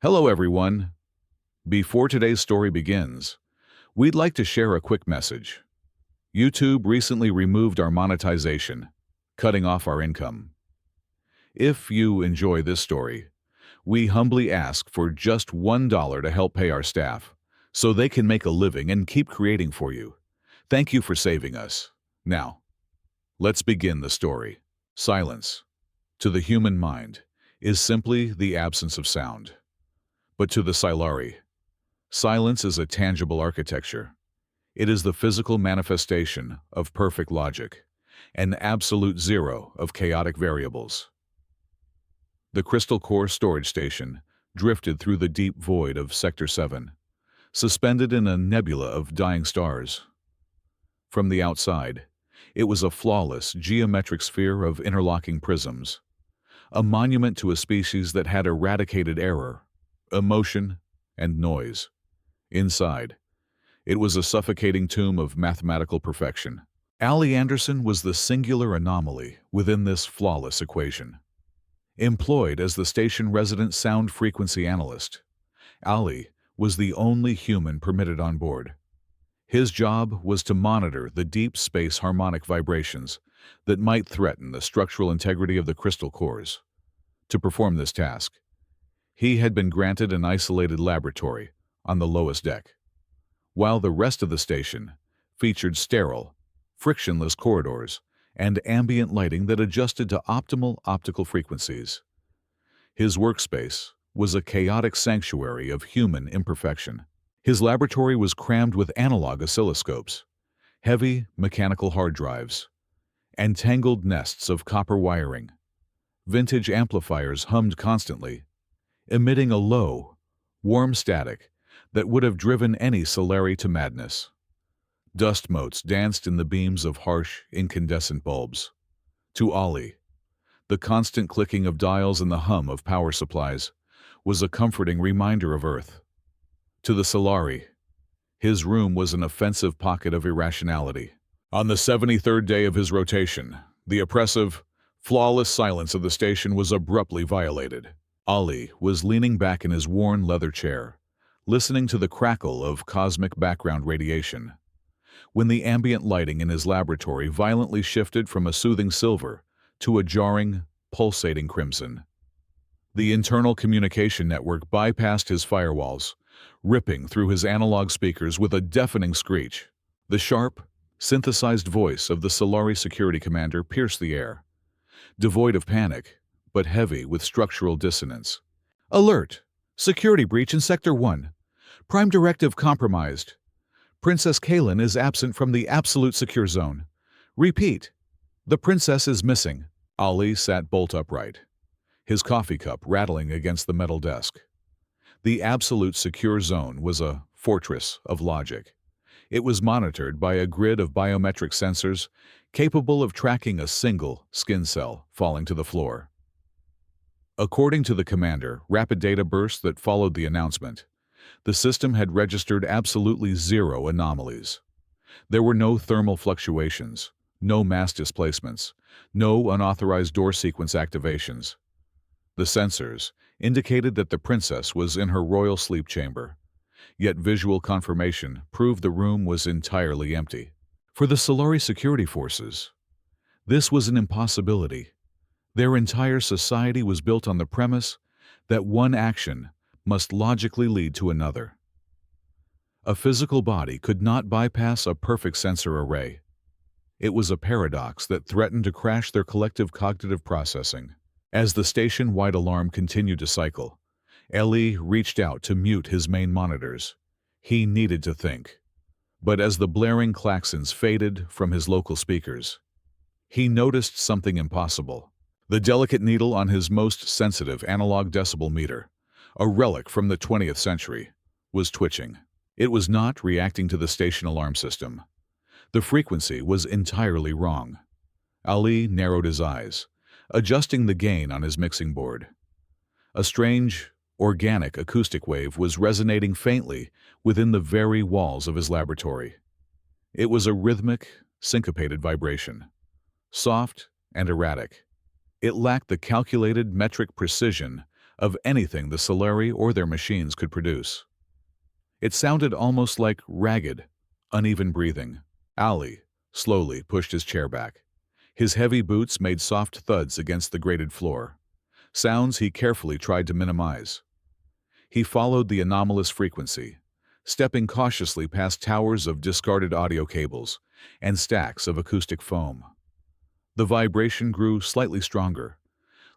Hello, everyone. Before today's story begins, we'd like to share a quick message. YouTube recently removed our monetization, cutting off our income. If you enjoy this story, we humbly ask for just $1 to help pay our staff, so they can make a living and keep creating for you. Thank you for saving us. Now, let's begin the story. Silence, to the human mind, is simply the absence of sound. But to the Sci-fi, silence is a tangible architecture. It is the physical manifestation of perfect logic, an absolute zero of chaotic variables. The crystal core storage station drifted through the deep void of Sector 7, suspended in a nebula of dying stars. From the outside, it was a flawless geometric sphere of interlocking prisms, a monument to a species that had eradicated error, emotion, and noise. Inside, it was a suffocating tomb of mathematical perfection. Ali Anderson was the singular anomaly within this flawless equation. Employed as the station resident sound frequency analyst, Ali was the only human permitted on board. His job was to monitor the deep space harmonic vibrations that might threaten the structural integrity of the crystal cores. To perform this task, he had been granted an isolated laboratory on the lowest deck, while the rest of the station featured sterile, frictionless corridors and ambient lighting that adjusted to optimal optical frequencies. His workspace was a chaotic sanctuary of human imperfection. His laboratory was crammed with analog oscilloscopes, heavy mechanical hard drives, and tangled nests of copper wiring. Vintage amplifiers hummed constantly, emitting a low, warm static that would have driven any Solari to madness. Dust motes danced in the beams of harsh, incandescent bulbs. To Ali, the constant clicking of dials and the hum of power supplies was a comforting reminder of Earth. To the Solari, his room was an offensive pocket of irrationality. On the 73rd day of his rotation, the oppressive, flawless silence of the station was abruptly violated. Ali was leaning back in his worn leather chair, listening to the crackle of cosmic background radiation, when the ambient lighting in his laboratory violently shifted from a soothing silver to a jarring, pulsating crimson. The internal communication network bypassed his firewalls, ripping through his analog speakers with a deafening screech. The sharp, synthesized voice of the Solari security commander pierced the air, devoid of panic, but heavy with structural dissonance. Alert! Security breach in Sector 1. Prime Directive compromised. Princess Kaylin is absent from the absolute secure zone. Repeat. The princess is missing. Ali sat bolt upright, his coffee cup rattling against the metal desk. The absolute secure zone was a fortress of logic. It was monitored by a grid of biometric sensors capable of tracking a single skin cell falling to the floor. According to the commander, rapid data bursts that followed the announcement, the system had registered absolutely zero anomalies. There were no thermal fluctuations, no mass displacements, no unauthorized door sequence activations. The sensors indicated that the princess was in her royal sleep chamber, yet visual confirmation proved the room was entirely empty. For the Solari security forces, this was an impossibility. Their entire society was built on the premise that one action must logically lead to another. A physical body could not bypass a perfect sensor array. It was a paradox that threatened to crash their collective cognitive processing. As the station-wide alarm continued to cycle, Ali reached out to mute his main monitors. He needed to think. But as the blaring klaxons faded from his local speakers, he noticed something impossible. The delicate needle on his most sensitive analog decibel meter, a relic from the 20th century, was twitching. It was not reacting to the station alarm system. The frequency was entirely wrong. Ali narrowed his eyes, adjusting the gain on his mixing board. A strange, organic acoustic wave was resonating faintly within the very walls of his laboratory. It was a rhythmic, syncopated vibration, soft and erratic. It lacked the calculated metric precision of anything the Solari or their machines could produce. It sounded almost like ragged, uneven breathing. Ali slowly pushed his chair back. His heavy boots made soft thuds against the grated floor, sounds he carefully tried to minimize. He followed the anomalous frequency, stepping cautiously past towers of discarded audio cables and stacks of acoustic foam. The vibration grew slightly stronger,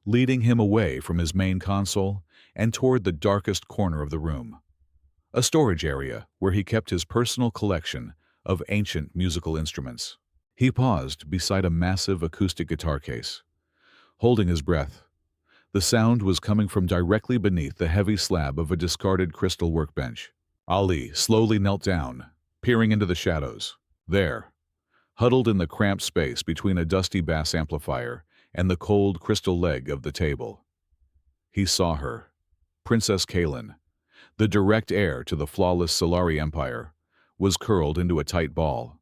leading him away from his main console and toward the darkest corner of the room, a storage area where he kept his personal collection of ancient musical instruments. He paused beside a massive acoustic guitar case, holding his breath. The sound was coming from directly beneath the heavy slab of a discarded crystal workbench. Ali slowly knelt down, peering into the shadows. There, huddled in the cramped space between a dusty bass amplifier and the cold crystal leg of the table, he saw her, Princess Kaylin, the direct heir to the flawless Solari Empire, was curled into a tight ball.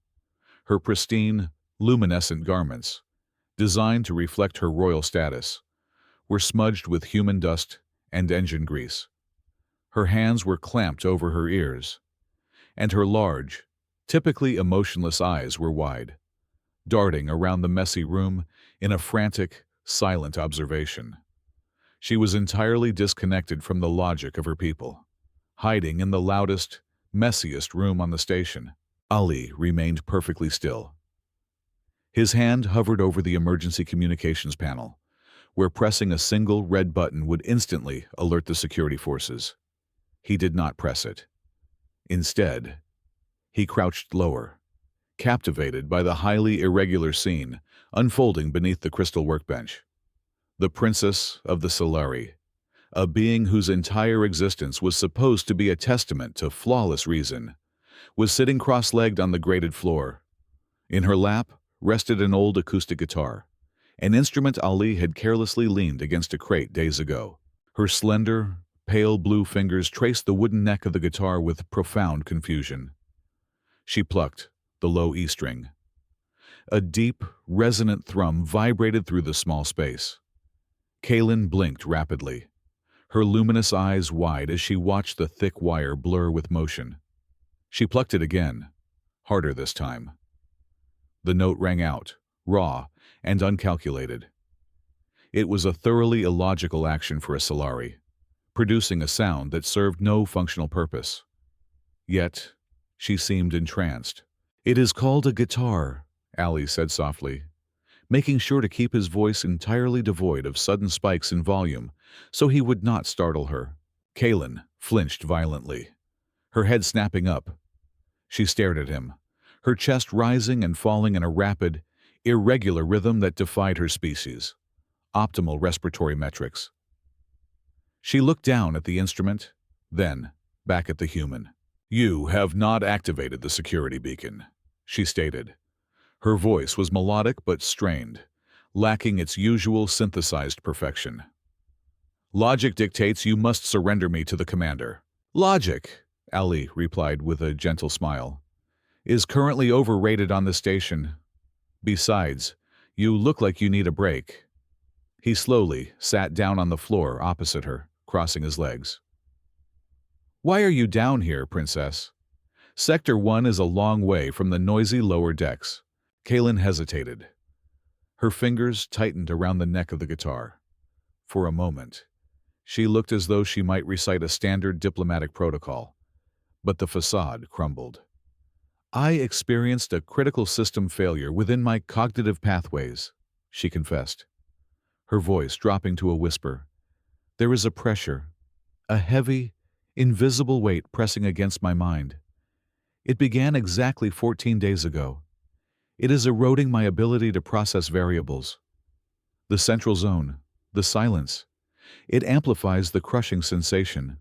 Her pristine, luminescent garments, designed to reflect her royal status, were smudged with human dust and engine grease. Her hands were clamped over her ears, and her large, typically emotionless eyes were wide, darting around the messy room in a frantic, silent observation. She was entirely disconnected from the logic of her people, hiding in the loudest, messiest room on the station. Ali remained perfectly still. His hand hovered over the emergency communications panel, where pressing a single red button would instantly alert the security forces. He did not press it. Instead, he crouched lower, captivated by the highly irregular scene unfolding beneath the crystal workbench. The Princess of the Solari, a being whose entire existence was supposed to be a testament to flawless reason, was sitting cross-legged on the grated floor. In her lap rested an old acoustic guitar, an instrument Ali had carelessly leaned against a crate days ago. Her slender, pale blue fingers traced the wooden neck of the guitar with profound confusion. She plucked the low E string. A deep, resonant thrum vibrated through the small space. Kaylin blinked rapidly, her luminous eyes wide as she watched the thick wire blur with motion. She plucked it again, harder this time. The note rang out, raw and uncalculated. It was a thoroughly illogical action for a Solari, producing a sound that served no functional purpose. Yet, she seemed entranced. "It is called a guitar," Ali said softly, making sure to keep his voice entirely devoid of sudden spikes in volume so he would not startle her. Kaylin flinched violently, her head snapping up. She stared at him, her chest rising and falling in a rapid, irregular rhythm that defied her species. Optimal respiratory metrics. She looked down at the instrument, then back at the human. "You have not activated the security beacon," she stated. Her voice was melodic but strained, lacking its usual synthesized perfection. "Logic dictates you must surrender me to the commander." "Logic," Ali replied with a gentle smile, "is currently overrated on the station. Besides, you look like you need a break." He slowly sat down on the floor opposite her, crossing his legs. "Why are you down here, Princess? Sector 1 is a long way from the noisy lower decks." Kaylin hesitated. Her fingers tightened around the neck of the guitar. For a moment, she looked as though she might recite a standard diplomatic protocol, but the facade crumbled. "I experienced a critical system failure within my cognitive pathways," she confessed, her voice dropping to a whisper. "There is a pressure, a heavy, invisible weight pressing against my mind. It began exactly 14 days ago. It is eroding my ability to process variables. The central zone, the silence, it amplifies the crushing sensation.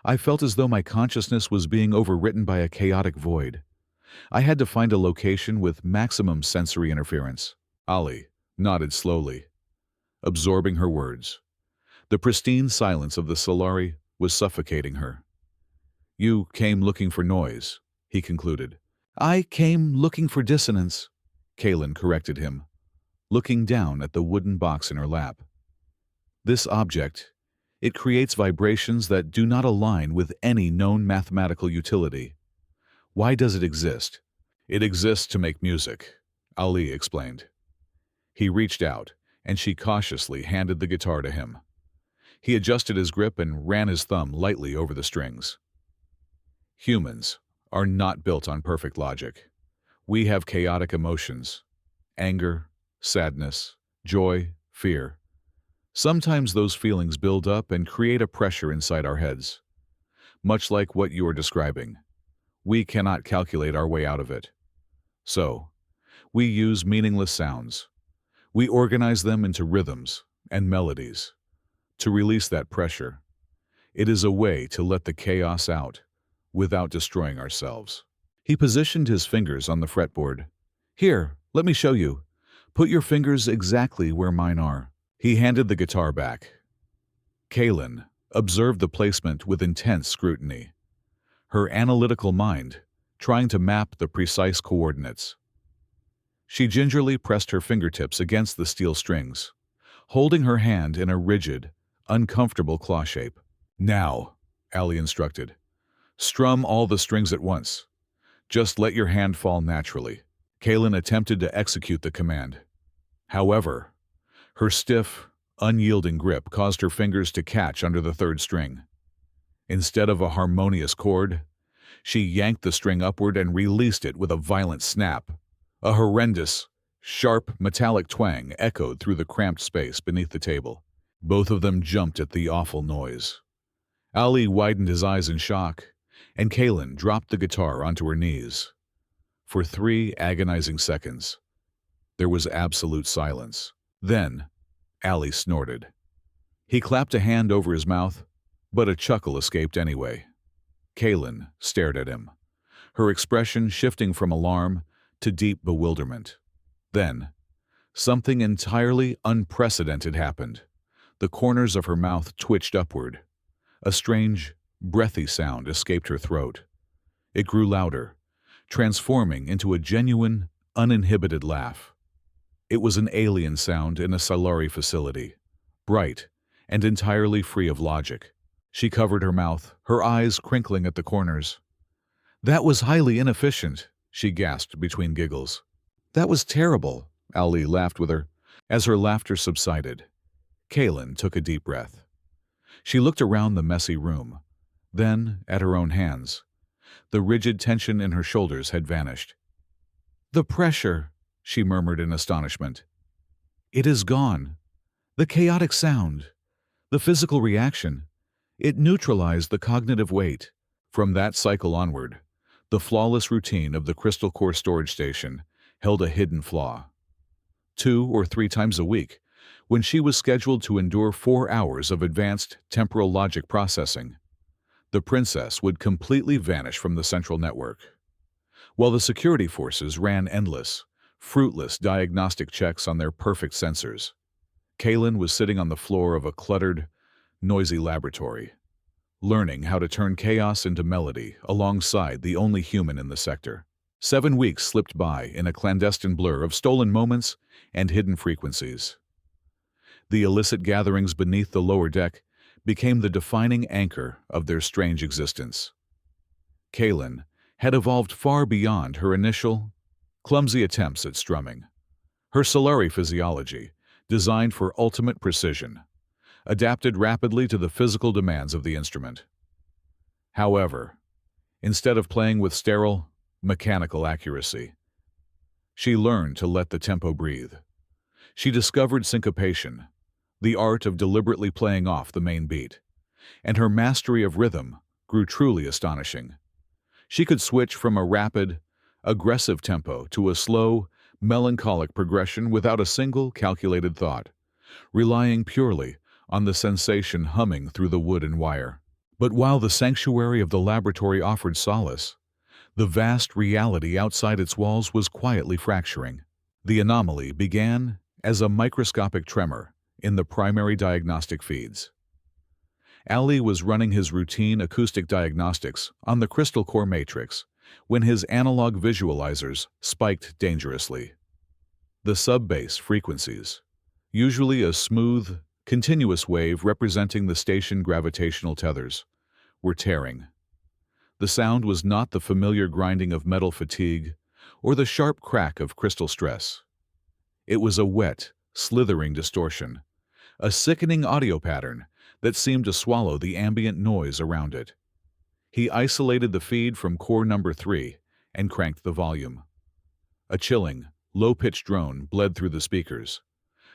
I felt as though my consciousness was being overwritten by a chaotic void. I had to find a location with maximum sensory interference." Ali nodded slowly, absorbing her words. The pristine silence of the Solari was suffocating her. "You came looking for noise," he concluded. "I came looking for dissonance," Kaylin corrected him, looking down at the wooden box in her lap. "This object, It creates vibrations that do not align with any known mathematical utility. Why does it exist? It exists to make music, Ali explained. He reached out, and she cautiously handed the guitar to him. He adjusted his grip and ran his thumb lightly over the strings. Humans are not built on perfect logic. We have chaotic emotions: anger, sadness, joy, fear. Sometimes those feelings build up and create a pressure inside our heads. Much like what you are describing, we cannot calculate our way out of it. So, we use meaningless sounds. We organize them into rhythms and melodies. To release that pressure, it is a way to let the chaos out without destroying ourselves. He positioned his fingers on the fretboard. Here, let me show you. Put your fingers exactly where mine are. He handed the guitar back. Kaylin observed the placement with intense scrutiny, her analytical mind trying to map the precise coordinates. She gingerly pressed her fingertips against the steel strings, holding her hand in a rigid, uncomfortable claw shape. Now, Ali instructed, strum all the strings at once. Just let your hand fall naturally. Kaylin attempted to execute the command. However, her stiff, unyielding grip caused her fingers to catch under the third string. Instead of a harmonious chord, she yanked the string upward and released it with a violent snap. A horrendous, sharp, metallic twang echoed through the cramped space beneath the table. Both of them jumped at the awful noise. Ali widened his eyes in shock, and Kaylin dropped the guitar onto her knees. For 3 agonizing seconds, there was absolute silence. Then, Ali snorted. He clapped a hand over his mouth, but a chuckle escaped anyway. Kaylin stared at him, her expression shifting from alarm to deep bewilderment. Then, something entirely unprecedented happened. The corners of her mouth twitched upward. A strange, breathy sound escaped her throat. It grew louder, transforming into a genuine, uninhibited laugh. It was an alien sound in a Solari facility, bright and entirely free of logic. She covered her mouth, her eyes crinkling at the corners. "That was highly inefficient," she gasped between giggles. "That was terrible," Ali laughed with her. As her laughter subsided, Kaylin took a deep breath. She looked around the messy room, then at her own hands. The rigid tension in her shoulders had vanished. "The pressure," she murmured in astonishment. "It is gone. The chaotic sound, the physical reaction, it neutralized the cognitive weight." From that cycle onward, the flawless routine of the crystal core storage station held a hidden flaw. 2 or 3 times a week, when she was scheduled to endure 4 hours of advanced temporal logic processing, the princess would completely vanish from the central network. While the security forces ran endless, fruitless diagnostic checks on their perfect sensors, Kaylin was sitting on the floor of a cluttered, noisy laboratory, learning how to turn chaos into melody alongside the only human in the sector. 7 weeks slipped by in a clandestine blur of stolen moments and hidden frequencies. The illicit gatherings beneath the lower deck became the defining anchor of their strange existence. Kaylin had evolved far beyond her initial, clumsy attempts at strumming. Her Solari physiology, designed for ultimate precision, adapted rapidly to the physical demands of the instrument. However, instead of playing with sterile, mechanical accuracy, she learned to let the tempo breathe. She discovered syncopation, the art of deliberately playing off the main beat, and her mastery of rhythm grew truly astonishing. She could switch from a rapid, aggressive tempo to a slow, melancholic progression without a single calculated thought, relying purely on the sensation humming through the wood and wire. But while the sanctuary of the laboratory offered solace, the vast reality outside its walls was quietly fracturing. The anomaly began as a microscopic tremor in the primary diagnostic feeds. Ali was running his routine acoustic diagnostics on the crystal core matrix when his analog visualizers spiked dangerously. The sub-bass frequencies, usually a smooth, continuous wave representing the station gravitational tethers, were tearing. The sound was not the familiar grinding of metal fatigue or the sharp crack of crystal stress. It was a wet, slithering distortion, a sickening audio pattern that seemed to swallow the ambient noise around it. He isolated the feed from core number 3 and cranked the volume. A chilling, low-pitched drone bled through the speakers,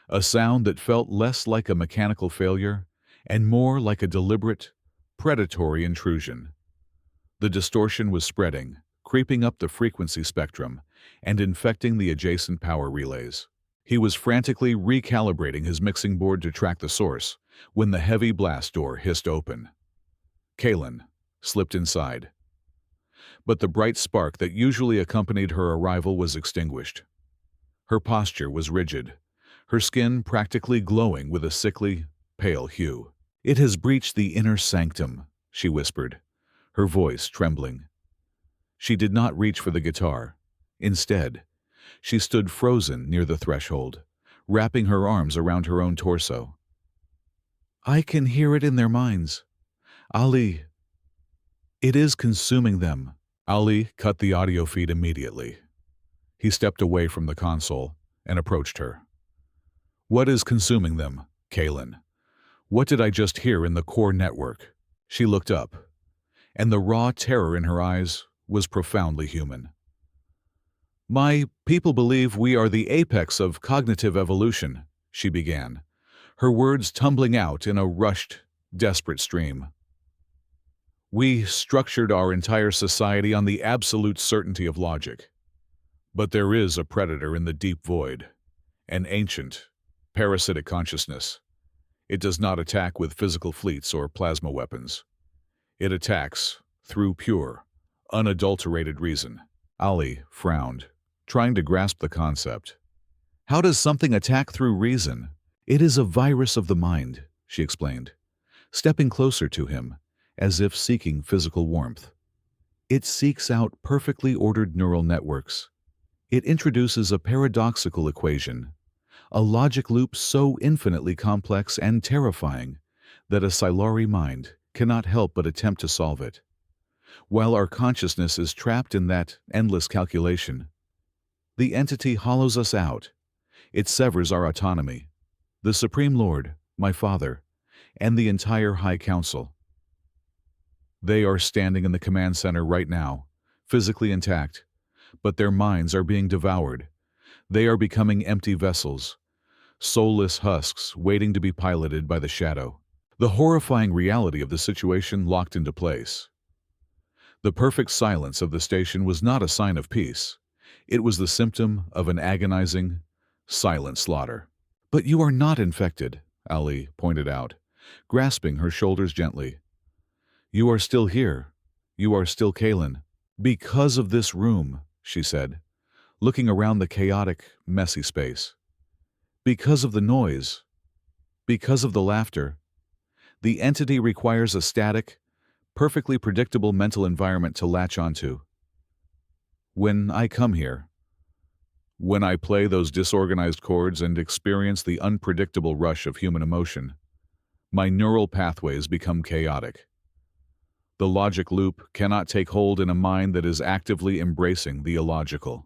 a sound that felt less like a mechanical failure and more like a deliberate, predatory intrusion. The distortion was spreading, creeping up the frequency spectrum and infecting the adjacent power relays. He was frantically recalibrating his mixing board to track the source when the heavy blast door hissed open. Kaylin slipped inside. But the bright spark that usually accompanied her arrival was extinguished. Her posture was rigid, her skin practically glowing with a sickly, pale hue. "It has breached the inner sanctum," she whispered, her voice trembling. She did not reach for the guitar. Instead, she stood frozen near the threshold, wrapping her arms around her own torso. "I can hear it in their minds. Ali, it is consuming them." Ali cut the audio feed immediately. He stepped away from the console and approached her. "What is consuming them, Kaylin? What did I just hear in the core network?" She looked up, and the raw terror in her eyes was profoundly human. "My people believe we are the apex of cognitive evolution," she began, her words tumbling out in a rushed, desperate stream. "We structured our entire society on the absolute certainty of logic. But there is a predator in the deep void, an ancient, parasitic consciousness. It does not attack with physical fleets or plasma weapons. It attacks through pure, unadulterated reason." Ali frowned, trying to grasp the concept. "How does something attack through reason?" "It is a virus of the mind," she explained, stepping closer to him, as if seeking physical warmth. "It seeks out perfectly ordered neural networks. It introduces a paradoxical equation, a logic loop so infinitely complex and terrifying that a Silari mind cannot help but attempt to solve it. While our consciousness is trapped in that endless calculation, the entity hollows us out. It severs our autonomy. The Supreme Lord, my father, and the entire High Council. They are standing in the command center right now, physically intact, but their minds are being devoured. They are becoming empty vessels, soulless husks waiting to be piloted by the shadow." The horrifying reality of the situation locked into place. The perfect silence of the station was not a sign of peace. It was the symptom of an agonizing, silent slaughter. "But you are not infected," Ali pointed out, grasping her shoulders gently. "You are still here. You are still Kaylin." "Because of this room," she said, looking around the chaotic, messy space. "Because of the noise. Because of the laughter. The entity requires a static, perfectly predictable mental environment to latch onto. When I come here, when I play those disorganized chords and experience the unpredictable rush of human emotion, my neural pathways become chaotic. The logic loop cannot take hold in a mind that is actively embracing the illogical.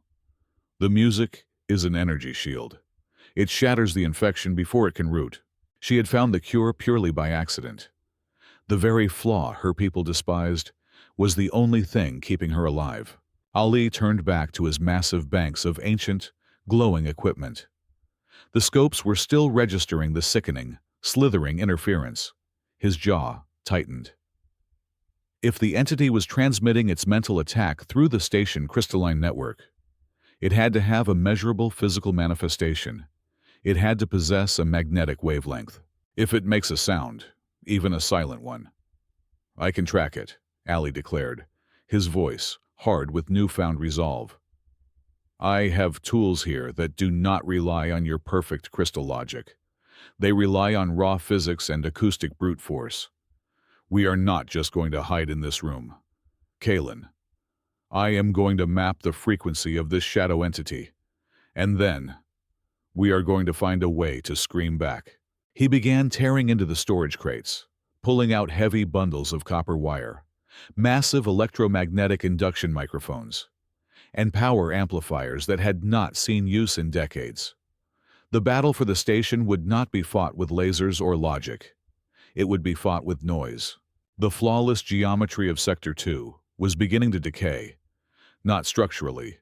The music is an energy shield. It shatters the infection before it can root." She had found the cure purely by accident. The very flaw her people despised was the only thing keeping her alive. Ali turned back to his massive banks of ancient, glowing equipment. The scopes were still registering the sickening, slithering interference. His jaw tightened. If the entity was transmitting its mental attack through the station crystalline network, it had to have a measurable physical manifestation. It had to possess a magnetic wavelength. "If it makes a sound, even a silent one, I can track it," Ali declared, his voice hard with newfound resolve. "I have tools here that do not rely on your perfect crystal logic. They rely on raw physics and acoustic brute force. We are not just going to hide in this room. Kaylin, I am going to map the frequency of this shadow entity, and then we are going to find a way to scream back." He began tearing into the storage crates, pulling out heavy bundles of copper wire, massive electromagnetic induction microphones, and power amplifiers that had not seen use in decades. The battle for the station would not be fought with lasers or logic. It would be fought with noise. The flawless geometry of Sector 2 was beginning to decay, not structurally,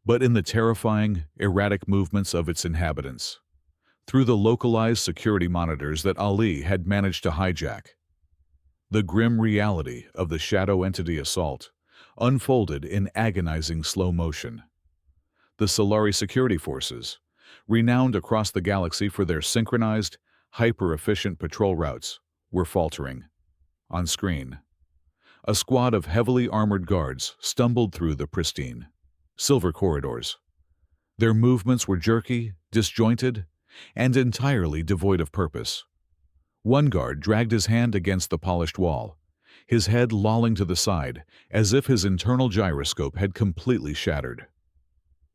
but in the terrifying, erratic movements of its inhabitants. Through the localized security monitors that Ali had managed to hijack, the grim reality of the shadow entity assault unfolded in agonizing slow motion. The Solari security forces, renowned across the galaxy for their synchronized, hyper-efficient patrol routes, were faltering. On screen, a squad of heavily armored guards stumbled through the pristine, silver corridors. Their movements were jerky, disjointed, and entirely devoid of purpose. One guard dragged his hand against the polished wall, his head lolling to the side as if his internal gyroscope had completely shattered.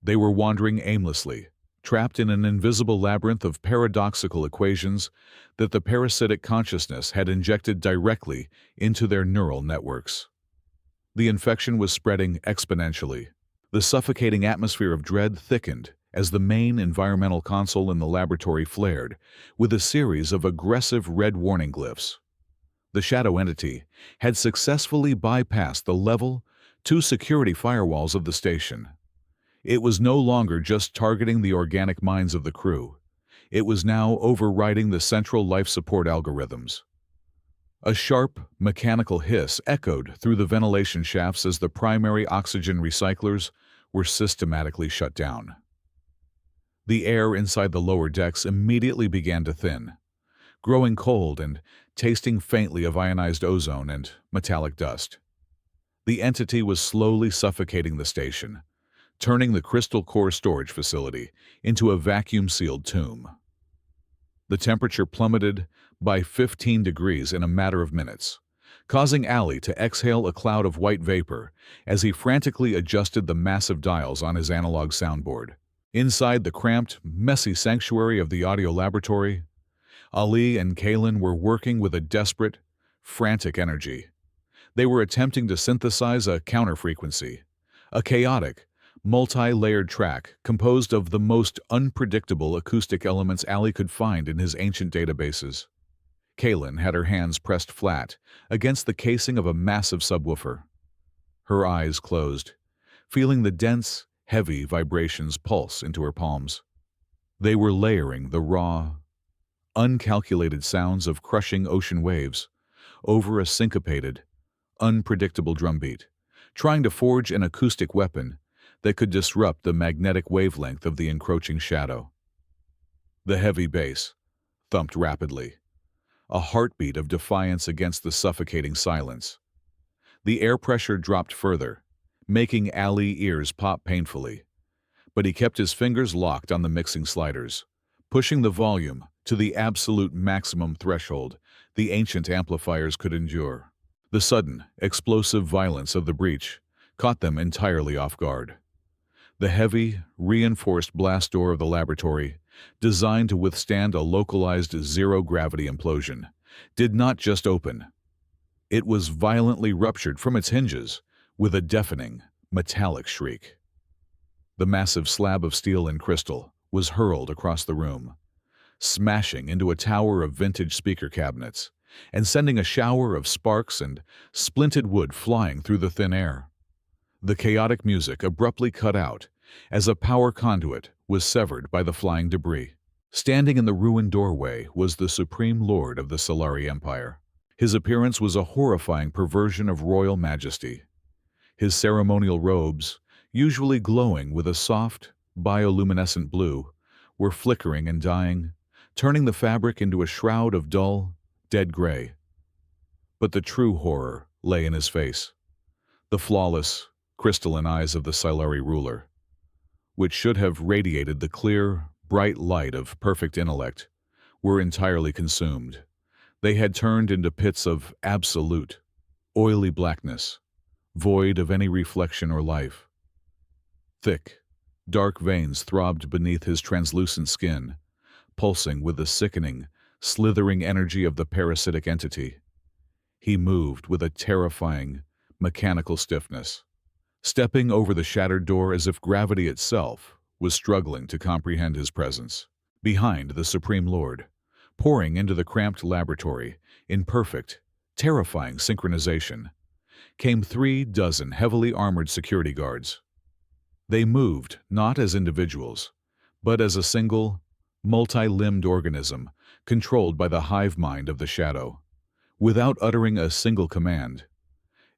They were wandering aimlessly, trapped in an invisible labyrinth of paradoxical equations that the parasitic consciousness had injected directly into their neural networks. The infection was spreading exponentially. The suffocating atmosphere of dread thickened as the main environmental console in the laboratory flared with a series of aggressive red warning glyphs. The shadow entity had successfully bypassed the Level 2 security firewalls of the station. It was no longer just targeting the organic minds of the crew. It was now overriding the central life support algorithms. A sharp, mechanical hiss echoed through the ventilation shafts as the primary oxygen recyclers were systematically shut down. The air inside the lower decks immediately began to thin, growing cold and tasting faintly of ionized ozone and metallic dust. The entity was slowly suffocating the station, turning the crystal core storage facility into a vacuum-sealed tomb. The temperature plummeted by 15 degrees in a matter of minutes, causing Ali to exhale a cloud of white vapor as he frantically adjusted the massive dials on his analog soundboard. Inside the cramped, messy sanctuary of the audio laboratory, Ali and Kalen were working with a desperate, frantic energy. They were attempting to synthesize a counterfrequency, a chaotic, multi-layered track composed of the most unpredictable acoustic elements Ali could find in his ancient databases. Kalen had her hands pressed flat against the casing of a massive subwoofer. Her eyes closed, feeling the dense, heavy vibrations pulse into her palms. They were layering the raw, uncalculated sounds of crushing ocean waves over a syncopated, unpredictable drumbeat, trying to forge an acoustic weapon that could disrupt the magnetic wavelength of the encroaching shadow. The heavy bass thumped rapidly, a heartbeat of defiance against the suffocating silence. The air pressure dropped further, making Ali ears pop painfully, but he kept his fingers locked on the mixing sliders, pushing the volume to the absolute maximum threshold the ancient amplifiers could endure. The sudden, explosive violence of the breach caught them entirely off guard. The heavy, reinforced blast door of the laboratory, designed to withstand a localized zero-gravity implosion, did not just open. It was violently ruptured from its hinges with a deafening, metallic shriek. The massive slab of steel and crystal was hurled across the room, smashing into a tower of vintage speaker cabinets and sending a shower of sparks and splinted wood flying through the thin air. The chaotic music abruptly cut out as a power conduit was severed by the flying debris. Standing in the ruined doorway was the Supreme Lord of the Solari Empire. His appearance was a horrifying perversion of royal majesty. His ceremonial robes, usually glowing with a soft, bioluminescent blue, were flickering and dying, turning the fabric into a shroud of dull, dead gray. But the true horror lay in his face. The flawless, crystalline eyes of the Solari ruler, which should have radiated the clear, bright light of perfect intellect, were entirely consumed. They had turned into pits of absolute, oily blackness, void of any reflection or life. Thick, dark veins throbbed beneath his translucent skin, pulsing with a sickening, slithering energy of the parasitic entity. He moved with a terrifying, mechanical stiffness, stepping over the shattered door as if gravity itself was struggling to comprehend his presence. Behind the Supreme Lord, pouring into the cramped laboratory in perfect, terrifying synchronization, came 36 heavily armored security guards. They moved not as individuals, but as a single, multi-limbed organism controlled by the hive mind of the shadow. Without uttering a single command,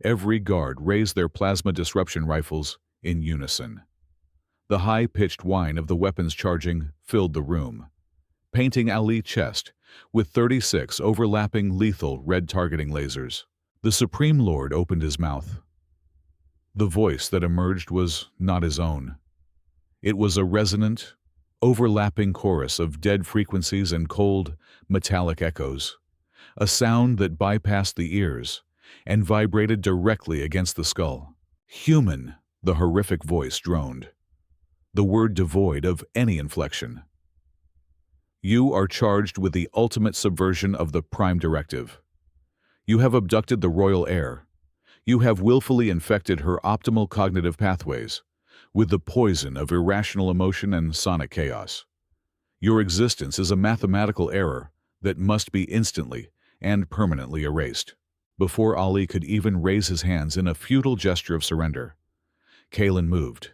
every guard raised their plasma disruption rifles in unison. The high-pitched whine of the weapons charging filled the room, painting Ali's chest with 36 overlapping lethal red targeting lasers. The Supreme Lord opened his mouth. The voice that emerged was not his own. It was a resonant, overlapping chorus of dead frequencies and cold, metallic echoes, a sound that bypassed the ears and vibrated directly against the skull. Human, the horrific voice droned, the word devoid of any inflection. You are charged with the ultimate subversion of the Prime Directive. You have abducted the royal heir. You have willfully infected her optimal cognitive pathways with the poison of irrational emotion and sonic chaos. Your existence is a mathematical error that must be instantly and permanently erased. Before Ali could even raise his hands in a futile gesture of surrender, Kaylin moved.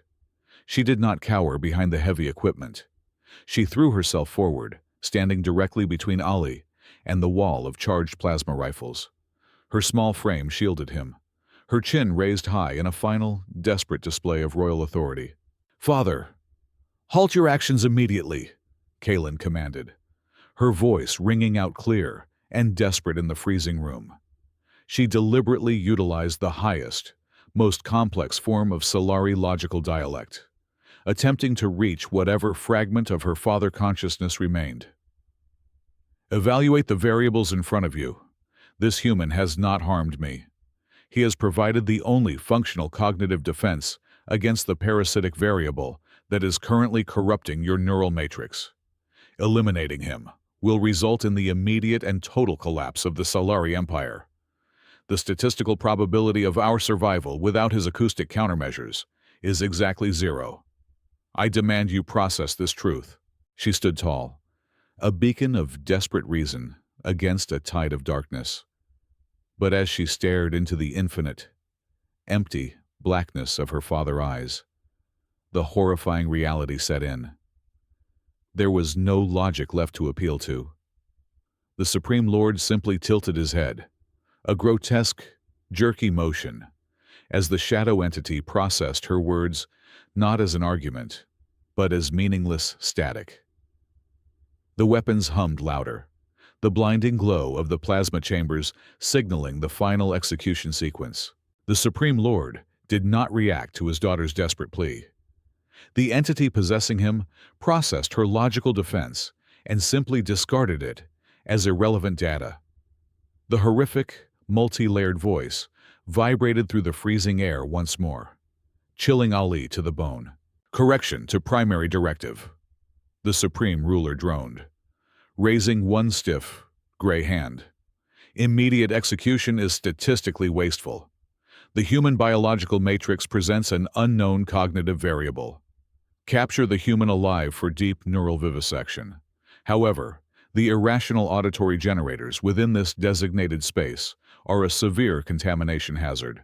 She did not cower behind the heavy equipment. She threw herself forward, standing directly between Ali and the wall of charged plasma rifles. Her small frame shielded him, her chin raised high in a final, desperate display of royal authority. "Father, halt your actions immediately," Kaylin commanded, her voice ringing out clear and desperate in the freezing room. She deliberately utilized the highest, most complex form of Solari logical dialect, attempting to reach whatever fragment of her father consciousness remained. "Evaluate the variables in front of you. This human has not harmed me. He has provided the only functional cognitive defense against the parasitic variable that is currently corrupting your neural matrix. Eliminating him will result in the immediate and total collapse of the Solari Empire. The statistical probability of our survival without his acoustic countermeasures is exactly 0. I demand you process this truth." She stood tall, a beacon of desperate reason against a tide of darkness. But as she stared into the infinite, empty blackness of her father's eyes, the horrifying reality set in. There was no logic left to appeal to. The Supreme Lord simply tilted his head, a grotesque, jerky motion, as the shadow entity processed her words not as an argument, but as meaningless static. The weapons hummed louder, the blinding glow of the plasma chambers signaling the final execution sequence. The Supreme Lord did not react to his daughter's desperate plea. The entity possessing him processed her logical defense and simply discarded it as irrelevant data. The horrific, multi-layered voice vibrated through the freezing air once more, chilling Ali to the bone. "Correction to primary directive," the Supreme Ruler droned, raising one stiff, gray hand. "Immediate execution is statistically wasteful. The human biological matrix presents an unknown cognitive variable. Capture the human alive for deep neural vivisection. However, the irrational auditory generators within this designated space are a severe contamination hazard.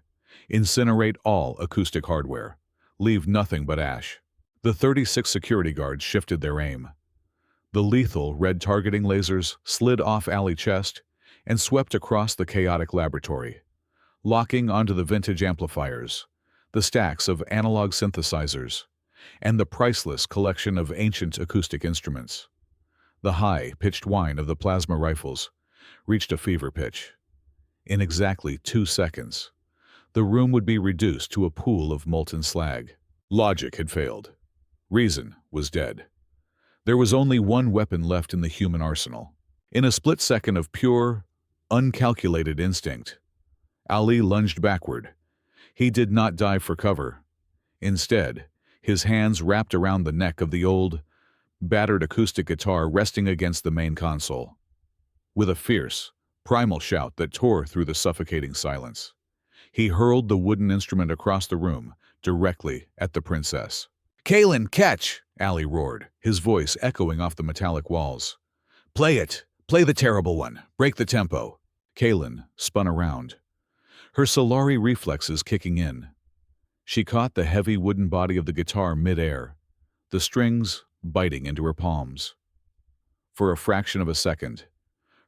Incinerate all acoustic hardware. Leave nothing but ash." The 36 security guards shifted their aim. The lethal red targeting lasers slid off Ali's chest and swept across the chaotic laboratory, locking onto the vintage amplifiers, the stacks of analog synthesizers, and the priceless collection of ancient acoustic instruments. The high-pitched whine of the plasma rifles reached a fever pitch. In exactly 2 seconds, the room would be reduced to a pool of molten slag. Logic had failed. Reason was dead. There was only one weapon left in the human arsenal. In a split second of pure, uncalculated instinct, Ali lunged backward. He did not dive for cover. Instead, his hands wrapped around the neck of the old, battered acoustic guitar resting against the main console. with a fierce, primal shout that tore through the suffocating silence. He hurled the wooden instrument across the room, directly at the princess. "Kaelin, catch!" Ali roared, his voice echoing off the metallic walls. "Play it! Play the terrible one! Break the tempo!" Kaelin spun around, her Solari reflexes kicking in. She caught the heavy wooden body of the guitar mid-air, the strings biting into her palms. For a fraction of a second,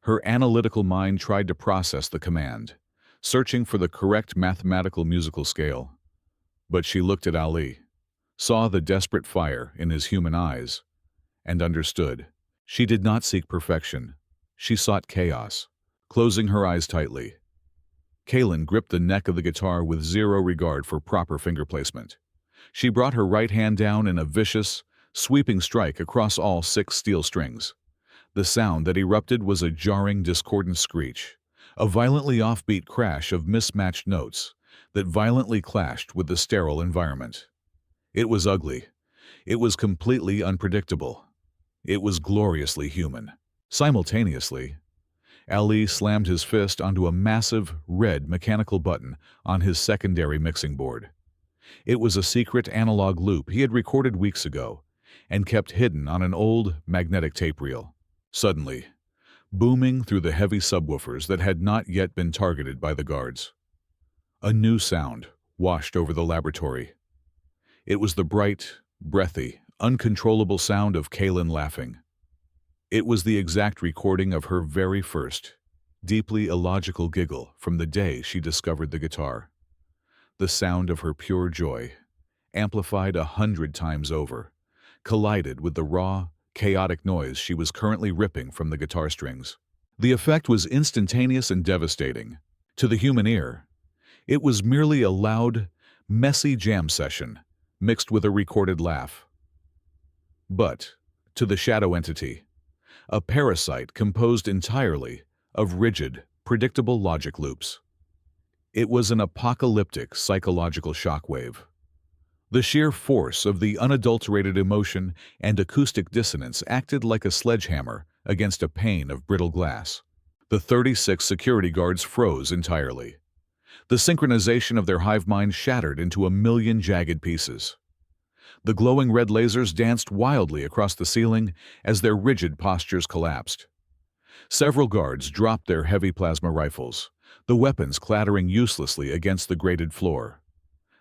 her analytical mind tried to process the command, searching for the correct mathematical musical scale. But she looked at Ali, saw the desperate fire in his human eyes, and understood. She did not seek perfection. She sought chaos. Closing her eyes tightly, Kaelin gripped the neck of the guitar with zero regard for proper finger placement. She brought her right hand down in a vicious, sweeping strike across all 6 steel strings. The sound that erupted was a jarring, discordant screech, a violently offbeat crash of mismatched notes that violently clashed with the sterile environment. It was ugly. It was completely unpredictable. It was gloriously human. Simultaneously, Ali slammed his fist onto a massive, red mechanical button on his secondary mixing board. It was a secret analog loop he had recorded weeks ago and kept hidden on an old magnetic tape reel. Suddenly, booming through the heavy subwoofers that had not yet been targeted by the guards, a new sound washed over the laboratory. It was the bright, breathy, uncontrollable sound of Kaelin laughing. It was the exact recording of her very first, deeply illogical giggle from the day she discovered the guitar. The sound of her pure joy, amplified 100 times over, collided with the raw, chaotic noise she was currently ripping from the guitar strings. The effect was instantaneous and devastating. To the human ear, it was merely a loud, messy jam session mixed with a recorded laugh. But, to the shadow entity, a parasite composed entirely of rigid, predictable logic loops. It was an apocalyptic psychological shockwave. The sheer force of the unadulterated emotion and acoustic dissonance acted like a sledgehammer against a pane of brittle glass. The 36 security guards froze entirely. The synchronization of their hive mind shattered into a million jagged pieces. The glowing red lasers danced wildly across the ceiling as their rigid postures collapsed. Several guards dropped their heavy plasma rifles, the weapons clattering uselessly against the grated floor.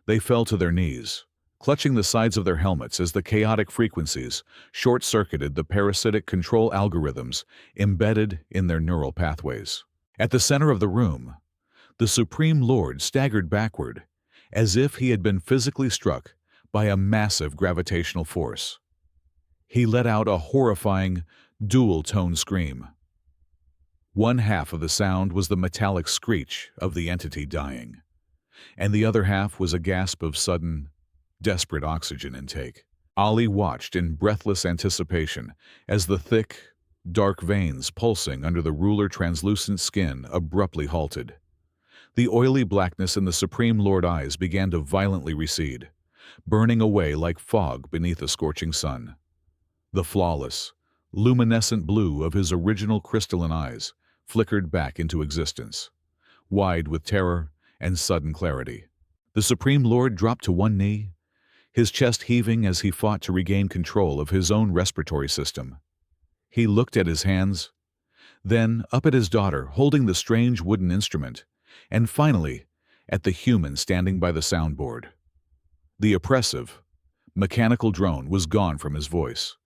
They fell to their knees, clutching the sides of their helmets as the chaotic frequencies short-circuited the parasitic control algorithms embedded in their neural pathways. At the center of the room, the Supreme Lord staggered backward, as if he had been physically struck by a massive gravitational force. He let out a horrifying, dual-tone scream. One half of the sound was the metallic screech of the entity dying, and the other half was a gasp of sudden, desperate oxygen intake. Ali watched in breathless anticipation as the thick, dark veins pulsing under the ruler-translucent skin abruptly halted. The oily blackness in the Supreme Lord eyes began to violently recede, burning away like fog beneath a scorching sun. The flawless, luminescent blue of his original crystalline eyes flickered back into existence, wide with terror and sudden clarity. The Supreme Lord dropped to one knee, his chest heaving as he fought to regain control of his own respiratory system. He looked at his hands, then up at his daughter holding the strange wooden instrument, and finally at the human standing by the soundboard. The oppressive, mechanical drone was gone from his voice,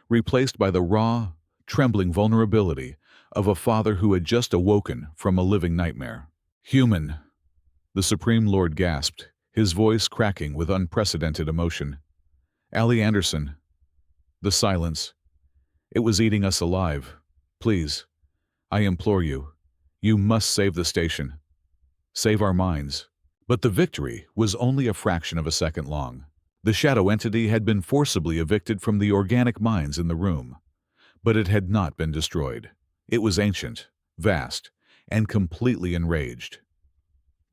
replaced by the raw, trembling vulnerability of a father who had just awoken from a living nightmare. "Human," the Supreme Lord gasped, his voice cracking with unprecedented emotion. "Ali Anderson." The silence. It was eating us alive. "Please, I implore you, you must save the station. Save our minds." But the victory was only a fraction of a second long. The shadow entity had been forcibly evicted from the organic minds in the room, but it had not been destroyed. It was ancient, vast, and completely enraged.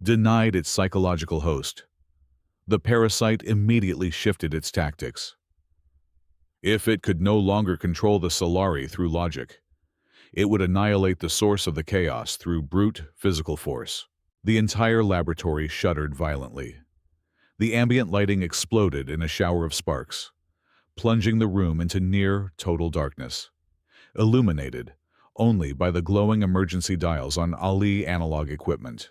Denied its psychological host, the parasite immediately shifted its tactics. If it could no longer control the Solari through logic, It would annihilate the source of the chaos through brute physical force. The entire laboratory shuddered violently. The ambient lighting exploded in a shower of sparks, plunging the room into near total darkness, illuminated only by the glowing emergency dials on Ali analog equipment.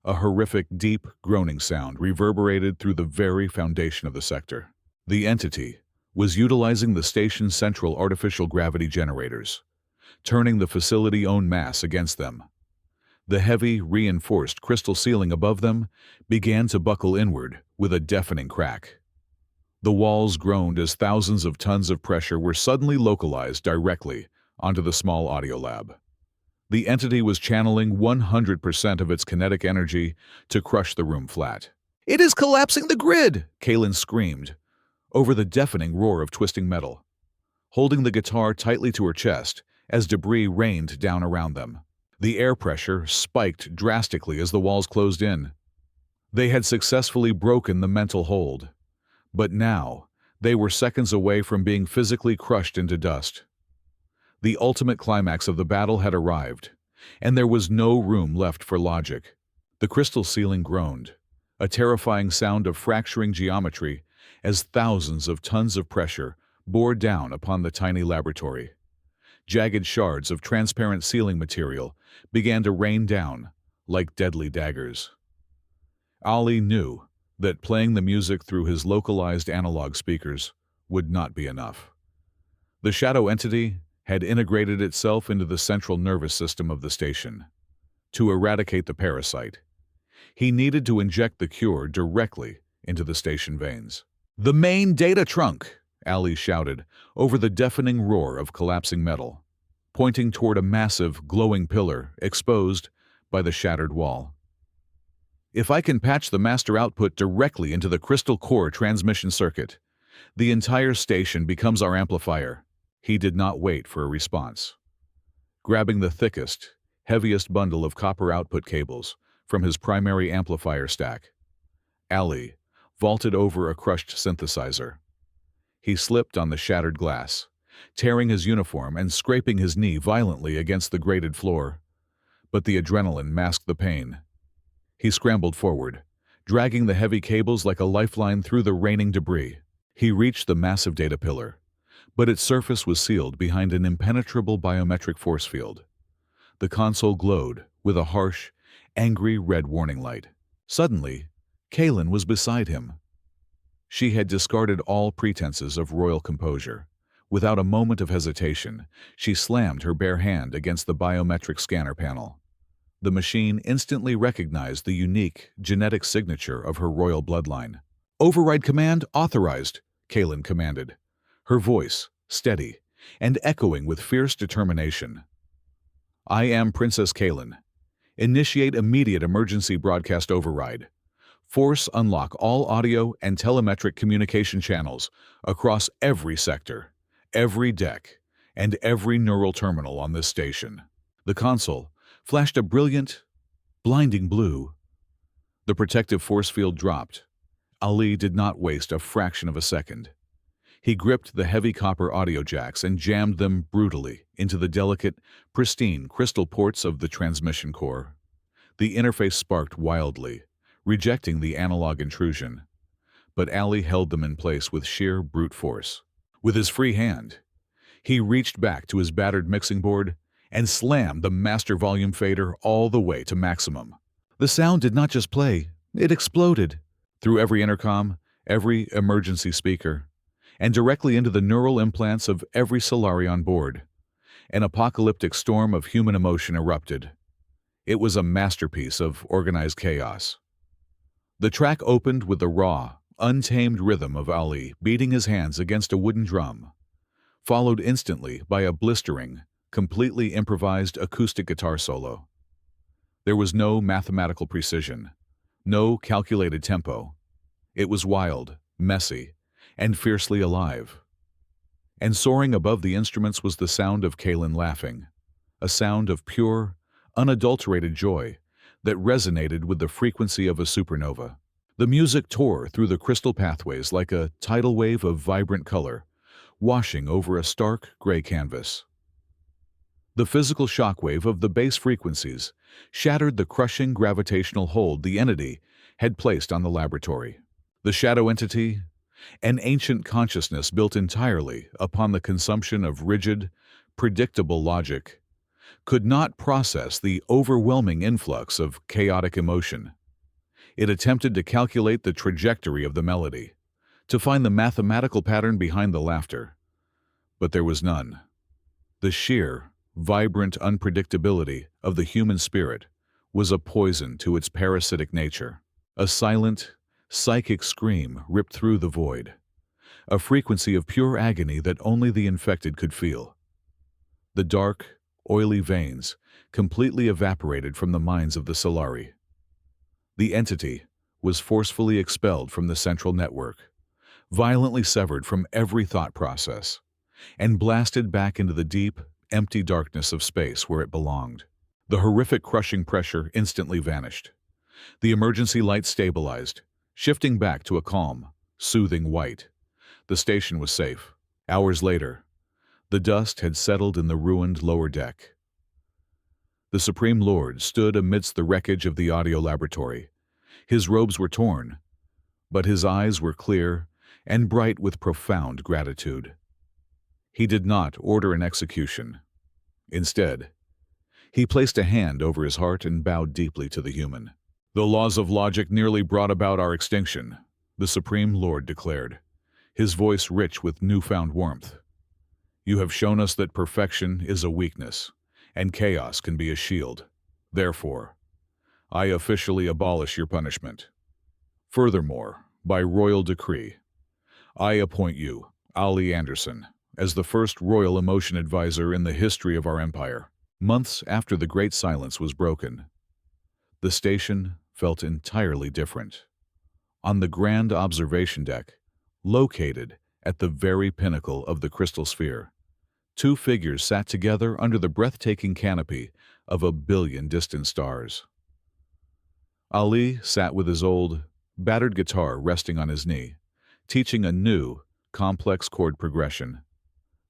A horrific, deep, groaning sound reverberated through the very foundation of the sector. The entity was utilizing the station's central artificial gravity generators, turning the facility-owned mass against them. The heavy, reinforced crystal ceiling above them began to buckle inward with a deafening crack. The walls groaned as thousands of tons of pressure were suddenly localized directly onto the small audio lab. The entity was channeling 100% of its kinetic energy to crush the room flat. "It is collapsing the grid!" Kaylin screamed, over the deafening roar of twisting metal, holding the guitar tightly to her chest as debris rained down around them. The air pressure spiked drastically as the walls closed in. They had successfully broken the mental hold, but now they were seconds away from being physically crushed into dust. The ultimate climax of the battle had arrived, and there was no room left for logic. The crystal ceiling groaned, a terrifying sound of fracturing geometry as thousands of tons of pressure bore down upon the tiny laboratory. Jagged shards of transparent ceiling material began to rain down like deadly daggers. Ali knew that playing the music through his localized analog speakers would not be enough. The shadow entity had integrated itself into the central nervous system of the station. To eradicate the parasite, he needed to inject the cure directly into the station veins. "The main data trunk!" Ali shouted over the deafening roar of collapsing metal, pointing toward a massive, glowing pillar exposed by the shattered wall. "If I can patch the master output directly into the crystal core transmission circuit, the entire station becomes our amplifier." He did not wait for a response. Grabbing the thickest, heaviest bundle of copper output cables from his primary amplifier stack, Ali vaulted over a crushed synthesizer. He slipped on the shattered glass, tearing his uniform and scraping his knee violently against the grated floor. But the adrenaline masked the pain. He scrambled forward, dragging the heavy cables like a lifeline through the raining debris. He reached the massive data pillar, but its surface was sealed behind an impenetrable biometric force field. The console glowed with a harsh, angry red warning light. Suddenly, Kaylin was beside him. She had discarded all pretenses of royal composure. Without a moment of hesitation, she slammed her bare hand against the biometric scanner panel. The machine instantly recognized the unique genetic signature of her royal bloodline. "Override command authorized," Kaylin commanded, her voice steady and echoing with fierce determination. "I am Princess Kaylin. Initiate immediate emergency broadcast override. Force unlock all audio and telemetric communication channels across every sector, every deck, and every neural terminal on this station." The console flashed a brilliant, blinding blue. The protective force field dropped. Ali did not waste a fraction of a second. He gripped the heavy copper audio jacks and jammed them brutally into the delicate, pristine crystal ports of the transmission core. The interface sparked wildly, rejecting the analog intrusion, but Ali held them in place with sheer brute force. With his free hand, he reached back to his battered mixing board and slammed the master volume fader all the way to maximum. The sound did not just play, it exploded through every intercom, every emergency speaker, and directly into the neural implants of every Solari on board. An apocalyptic storm of human emotion erupted. It was a masterpiece of organized chaos. The track opened with the raw, untamed rhythm of Ali beating his hands against a wooden drum, followed instantly by a blistering, completely improvised acoustic guitar solo. There was no mathematical precision, no calculated tempo. It was wild, messy, and fiercely alive. And soaring above the instruments was the sound of Kaylin laughing, a sound of pure, unadulterated joy that resonated with the frequency of a supernova. The music tore through the crystal pathways like a tidal wave of vibrant color, washing over a stark gray canvas. The physical shockwave of the base frequencies shattered the crushing gravitational hold the entity had placed on the laboratory. The shadow entity, an ancient consciousness built entirely upon the consumption of rigid, predictable logic, could not process the overwhelming influx of chaotic emotion. It attempted to calculate the trajectory of the melody, to find the mathematical pattern behind the laughter. But there was none. The sheer, vibrant unpredictability of the human spirit was a poison to its parasitic nature. A silent, psychic scream ripped through the void, a frequency of pure agony that only the infected could feel. The dark, oily veins completely evaporated from the minds of the Solari. The entity was forcefully expelled from the central network, violently severed from every thought process, and blasted back into the deep, empty darkness of space where it belonged. The horrific crushing pressure instantly vanished. The emergency lights stabilized, shifting back to a calm, soothing white. The station was safe. Hours later, the dust had settled in the ruined lower deck. The Supreme Lord stood amidst the wreckage of the audio laboratory. His robes were torn, but his eyes were clear and bright with profound gratitude. He did not order an execution. Instead, he placed a hand over his heart and bowed deeply to the human. "The laws of logic nearly brought about our extinction," the Supreme Lord declared, his voice rich with newfound warmth. "You have shown us that perfection is a weakness, and chaos can be a shield. Therefore, I officially abolish your punishment. Furthermore, by royal decree, I appoint you, Ali Anderson, as the first royal emotion advisor in the history of our empire." Months after the Great Silence was broken, the station felt entirely different. On the grand observation deck, located at the very pinnacle of the crystal sphere, two figures sat together under the breathtaking canopy of a billion distant stars. Ali sat with his old, battered guitar resting on his knee, teaching a new, complex chord progression.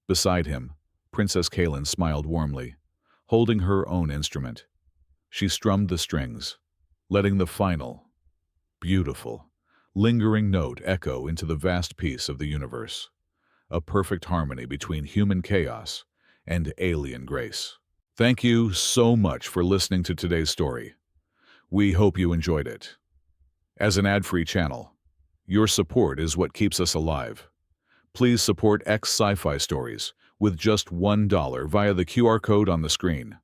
Beside him, Princess Kaylin smiled warmly, holding her own instrument. She strummed the strings, letting the final, beautiful, lingering note echo into the vast peace of the universe, a perfect harmony between human chaos and alien grace. Thank you so much for listening to today's story. We hope you enjoyed it. As an ad-free channel, your support is what keeps us alive. Please support Sci-fi stories with just $1 via the QR code on the screen,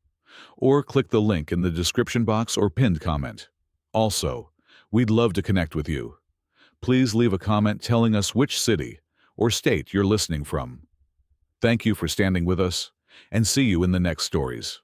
or click the link in the description box or pinned comment. Also, we'd love to connect with you. Please leave a comment telling us which city or state you're listening from. Thank you for standing with us, and see you in the next stories.